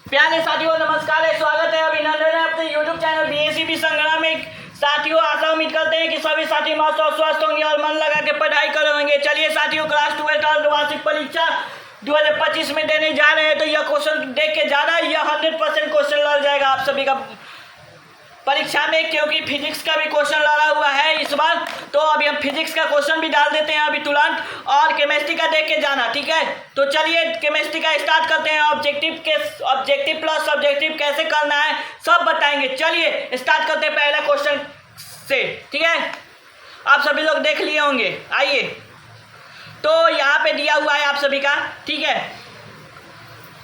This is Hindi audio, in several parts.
प्यारे साथियों नमस्कार है, स्वागत है, अभिनंदन है अपने YouTube चैनल BACB संग्राम में। साथियों आशा उम्मीद करते हैं कि सभी साथी मस्त और स्वस्थ होंगे और मन लगा के पढ़ाई कर होंगे। चलिए साथियों, क्लास 12 और वार्षिक परीक्षा 2025 में देने जा रहे हैं, तो यह क्वेश्चन देख के जाना, यह 100% क्वेश्चन लड़ जाएगा आप सभी का परीक्षा में, क्योंकि फिजिक्स का भी क्वेश्चन लड़ा हुआ है इस बार। तो अभी हम फिजिक्स का क्वेश्चन भी डाल देते हैं अभी तुरंत, और केमिस्ट्री का देख के जाना, ठीक है। तो चलिए केमिस्ट्री का स्टार्ट करते हैं। ऑब्जेक्टिव प्लस सब्जेक्टिव कैसे करना है सब बताएंगे। चलिए स्टार्ट करते हैं पहला क्वेश्चन से, ठीक है। आप सभी लोग देख लिए होंगे, आइए। तो यहाँ पे दिया हुआ है आप सभी का, ठीक है।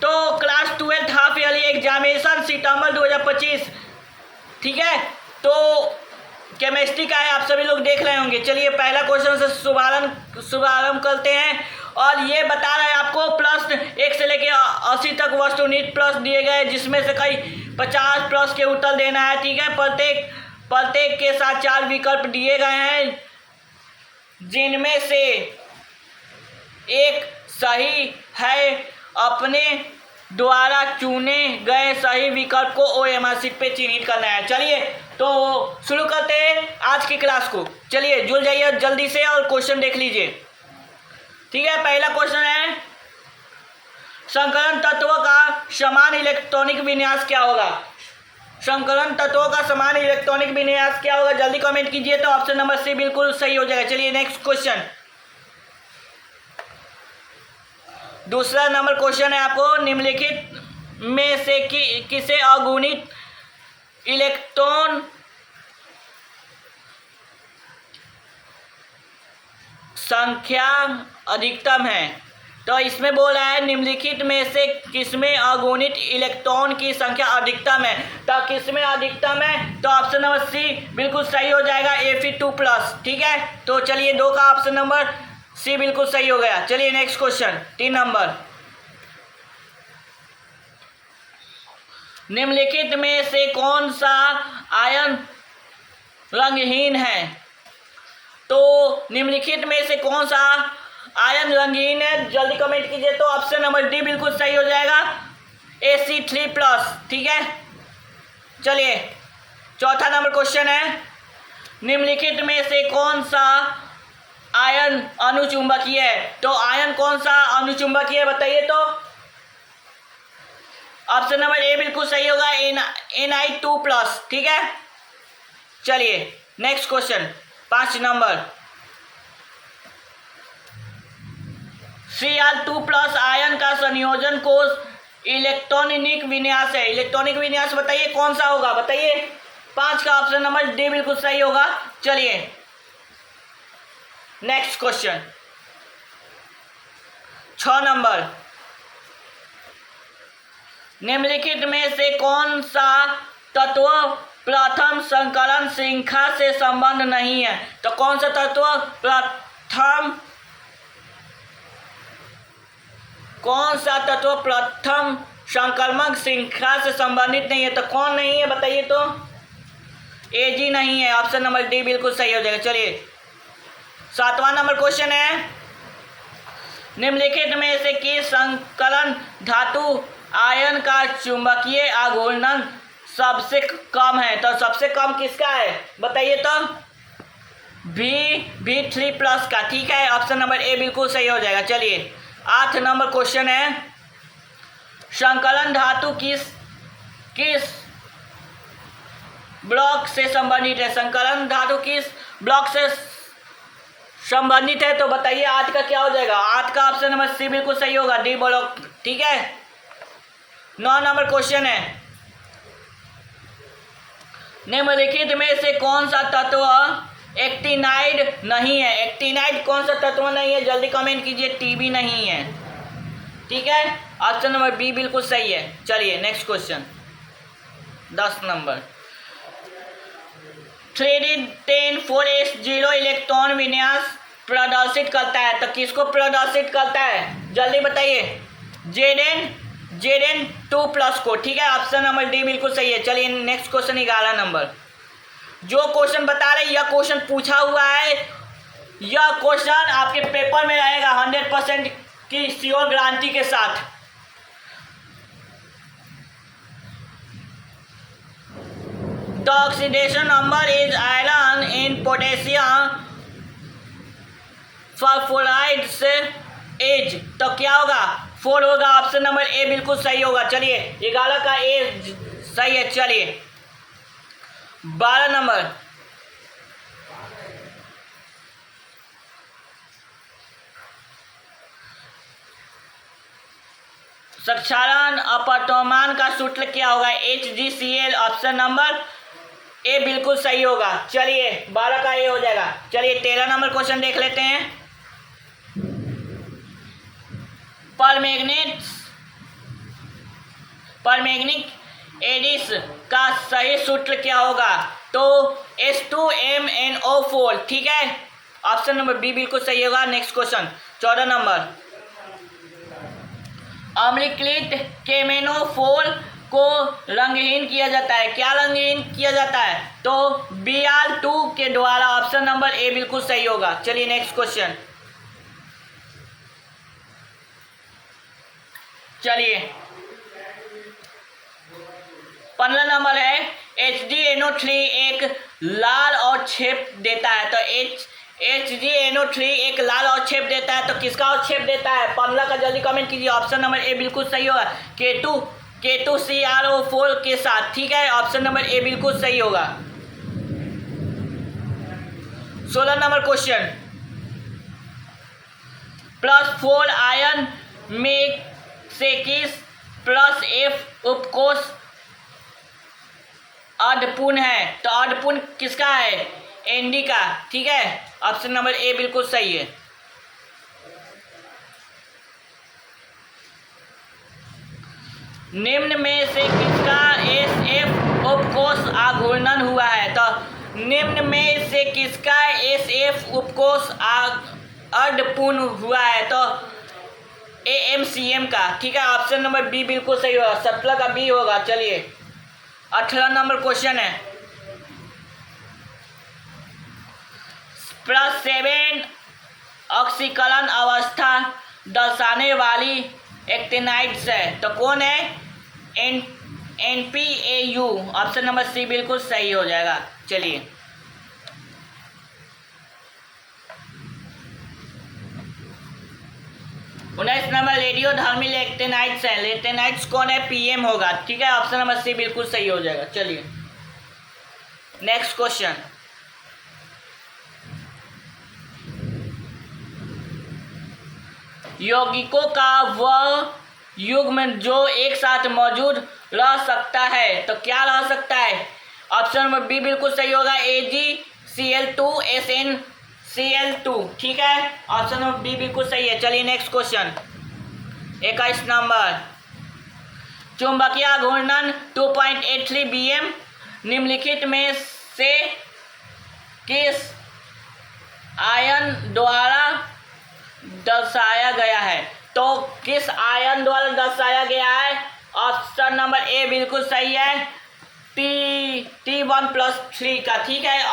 तो क्लास 12 हाफ ईयरली एग्जामिनेशन सितंबर 2025, ठीक है। तो केमिस्ट्री का है, आप सभी लोग देख रहे होंगे। चलिए पहला क्वेश्चन से शुभारंभ करते हैं, और ये बता रहे हैं आपको प्लस 1 से लेके 80 तक वस्तुनिष्ठ प्रश्न दिए गए, जिसमें से कई 50 प्रश्न के उत्तर देना है, ठीक है। प्रत्येक के साथ 4 विकल्प दिए गए हैं, जिनमें से एक सही है। अपने द्वारा चुने गए सही विकल्प को OMR शीट पे चिन्हित करना है। चलिए तो शुरू करते हैं आज की क्लास को। चलिए जुड़ जाइए जल्दी से और क्वेश्चन देख लीजिए, ठीक है। पहला क्वेश्चन है, संकलन तत्वों का समान इलेक्ट्रॉनिक विन्यास क्या होगा? संकलन तत्वों का समान इलेक्ट्रॉनिक विन्यास क्या होगा? जल्दी कमेंट कीजिए। तो ऑप्शन नंबर C बिल्कुल सही हो जाएगा। चलिए नेक्स्ट क्वेश्चन, दूसरा नंबर क्वेश्चन है आपको, निम्नलिखित में से किसे अगुणित इलेक्ट्रॉन संख्या अधिकतम है? तो इसमें बोल रहा है निम्नलिखित में से किसमें अगुणित इलेक्ट्रॉन की संख्या अधिकतम है। तो किसमें अधिकतम है? तो ऑप्शन नंबर C बिल्कुल सही हो जाएगा, Fe2+, ठीक है। तो चलिए 2 का ऑप्शन नंबर C बिल्कुल सही हो गया। चलिए नेक्स्ट क्वेश्चन 3 नंबर, निम्नलिखित में से कौन सा आयन रंगहीन है? तो निम्नलिखित में से कौन सा आयन रंगहीन है? जल्दी कमेंट कीजिए। तो ऑप्शन नंबर D बिल्कुल सही हो जाएगा, Ac3+, ठीक है। चलिए चौथा नंबर क्वेश्चन है, निम्नलिखित में से कौन सा आयन अनुचुंबकीय है? तो आयन कौन सा अनुचुंबकीय है बताइए। तो ऑप्शन नंबर A बिल्कुल सही होगा, Ni2+, ठीक है। चलिए next question 5 number, Cr2+ ion का संयोजन कोष इलेक्ट्रॉनिक विन्यास है। इलेक्ट्रॉनिक विन्यास बताइए कौन सा होगा, बताइए। 5 का ऑप्शन नंबर D बिल्कुल सही होगा। चलिए नेक्स्ट क्वेश्चन 6 नंबर, निम्नलिखित में से कौन सा तत्व प्रथम संकलन श्रृंखला से संबंध नहीं है? तो कौन सा तत्व प्रथम संकलमक श्रृंखला से संबंधित नहीं है? तो कौन नहीं है बताइए। तो Ag नहीं है, ऑप्शन नंबर D बिल्कुल सही हो जाएगा। चलिए 7वां नंबर क्वेश्चन है, निम्नलिखित में से किस संकलन धातु आयन का चुंबकीय आघूर्णन सबसे कम है? तो सबसे कम किसका है बताइए। तो Be3+ का, ठीक है। ऑप्शन नंबर A बिल्कुल सही हो जाएगा। चलिए 8 नंबर क्वेश्चन है, संकलन धातु किस ब्लॉक से संबंधित है? संकलन धातु किस ब्लॉक से संबंधित है? तो बताइए 8 का क्या हो जाएगा। 8 का ऑप्शन नंबर C बिल्कुल सही होगा, D ब्लॉक, ठीक है। 9 नंबर क्वेश्चन है, निम्नलिखित में से कौन सा तत्व एक्टिनाइड नहीं है? एक्टिनाइड कौन सा तत्व नहीं है? जल्दी कमेंट कीजिए। Tb नहीं है, ठीक है। ऑप्शन नंबर B बिल्कुल सही है। चलिए next question 10 number, 3D10 4s0 electron विन्यास प्रदर्शित करता है? तो किसको प्रदर्शित करता है जल्दी बताइए। Zn2+ को, ठीक है। ऑप्शन नंबर D बिल्कुल सही है। चलिए नेक्स्ट क्वेश्चन 11 नंबर, जो क्वेश्चन बता रहे यह क्वेश्चन पूछा हुआ है, यह क्वेश्चन आपके पेपर में रहेगा 100% की श्योर गारंटी के साथ। Oxidation number is iron in potassium phosphoride से एज, तो क्या होगा 4 होगा। ऑप्शन नंबर ए बिल्कुल सही होगा। चलिए 11 का ए सही है। चलिए 12 नंबर, क्षारण अपवर्तमान का सूत्र क्या होगा? HgCl। ऑप्शन नंबर ए बिल्कुल सही होगा। चलिए 12 का ए हो जाएगा। चलिए 13 नंबर क्वेश्चन देख लेते हैं। परमैंगनिक एडिस का सही सूत्र क्या होगा? तो H2MnO4, ठीक है। ऑप्शन नंबर बी बिल्कुल सही होगा। नेक्स्ट क्वेश्चन 14 नंबर, अम्लीकृत केमेनोफोर को रंगहीन किया जाता है। क्या रंगहीन किया जाता है? तो Br2 के द्वारा। ऑप्शन नंबर ए बिल्कुल सही होगा। चलिए नेक्स्ट क्वेश्चन, चलिए 15 नंबर है, HgNO3 एक लाल और छेप देता है। तो HgNO3 एक लाल और छेप देता है, तो किसका और छेप देता है? 15 का जल्दी कमेंट कीजिए। ऑप्शन नंबर ए बिल्कुल सही होगा, K2CrO4 के साथ, ठीक है। ऑप्शन नंबर ए बिल्कुल सही होगा। 16 नंबर क्वेश्चन, +4 आयन में से किस +F उपकोष अर्धपूर्ण है? तो अर्धपूर्ण किसका है? Nd का, ठीक है। ऑप्शन नंबर ए बिल्कुल सही है। निम्न में से किसका SF उपकोष अघूर्णन हुआ है? तो निम्न में से किसका SF उपकोष अर्धपूर्ण हुआ है? तो AMCM का, ठीक है। ऑप्शन नंबर बी बिल्कुल सही होगा। 17 का बी होगा। चलिए 18 नंबर क्वेश्चन है, +7 ऑक्सीकरण अवस्था दर्शाने वाली एक्टिनाइड्स है। तो कौन है? NPAU। ऑप्शन नंबर सी बिल्कुल सही हो जाएगा। चलिए 19 नंबर, रेडियोधर्मी लेक्टेनाइट्स है। लेक्टेनाइट्स कौन है? PM होगा, ठीक है। ऑप्शन नंबर सी बिल्कुल सही हो जाएगा। चलिए नेक्स्ट क्वेश्चन, यौगिकों का वह युग्म जो एक साथ मौजूद रह सकता है। तो क्या रह सकता है? ऑप्शन नंबर बी बिल्कुल सही होगा, AgCl2SnCl2, ठीक है। ऑप्शन नंबर बी बिल्कुल सही है। चलिए नेक्स्ट क्वेश्चन 21 नंबर, चुंबकीय घूर्णन 2.83 bm निम्नलिखित में से किस आयन द्वारा दर्शाया गया है? तो किस आयन द्वारा दर्शाया गया है? ऑप्शन नंबर ए बिल्कुल सही है, T1+3 का, ठीक है।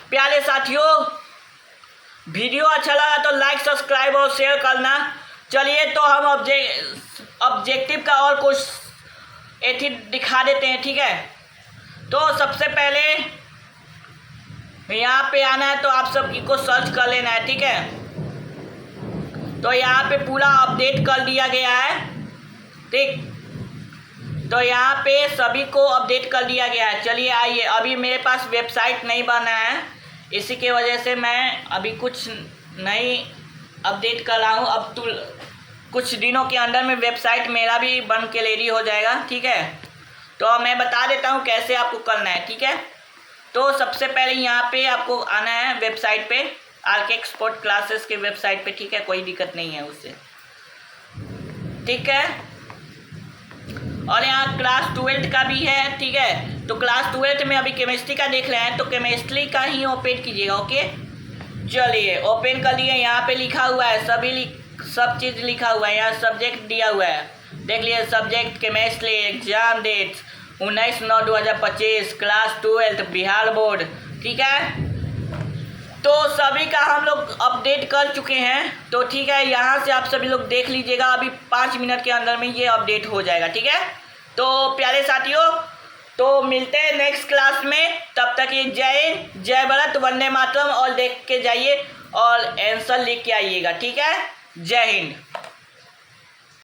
प्यारे साथियों, वीडियो अच्छा लगा तो लाइक, सब्सक्राइब और शेयर करना। चलिए तो हम ऑब्जेक्टिव का और कुछ एथी दिखा देते हैं, ठीक है। तो सबसे पहले यहाँ पे आना है, तो आप सब को सर्च कर लेना है, ठीक है। तो यहाँ पे पूरा अपडेट कर दिया गया है, ठीक। तो यहाँ पे सभी को अपडेट कर दिया गया है। चलिए आइए, अभी मेरे पास वेबसाइट नहीं बना है, इसी के वजह से मैं अभी कुछ नई अपडेट कर रहा हूँ। अब तो कुछ दिनों के अंदर में वेबसाइट मेरा भी बन के रेडी हो जाएगा, ठीक है। तो मैं बता देता हूँ कैसे आपको करना है, ठीक है। तो सबसे पहले यहाँ पे आपको आना है वेबसाइट पे, आरके एक्सपोर्ट क्लासेस के वेबसाइट पे, ठीक है। कोई दिक्कत नहीं है उससे, ठीक है। और यहाँ क्लास 12 का भी है, ठीक है। तो क्लास 12 में अभी केमिस्ट्री का देख रहे हैं, तो केमिस्ट्री का ही ओपन कीजिएगा, ओके। चलिए ओपन कर लिए। यहाँ पे लिखा हुआ है सब चीज़ लिखा हुआ है, यहाँ सब्जेक्ट दिया हुआ है, देख लिए। Subject chemistry, exam date 19/9/2025, class 12 Bihar board, ठीक है। तो सभी का हम लोग अपडेट कर चुके हैं, तो ठीक है। यहाँ से आप सभी लोग देख लीजिएगा, अभी 5 मिनट के अंदर में ये अपडेट हो जाएगा, ठीक है। तो प्यारे साथियों, तो मिलते हैं नेक्स्ट क्लास में, तब तक ये जय हिंद, जय भारत, वंदे मातरम, और देख के जाइए और आंसर लिख के आइएगा, ठीक है। जय हिंद।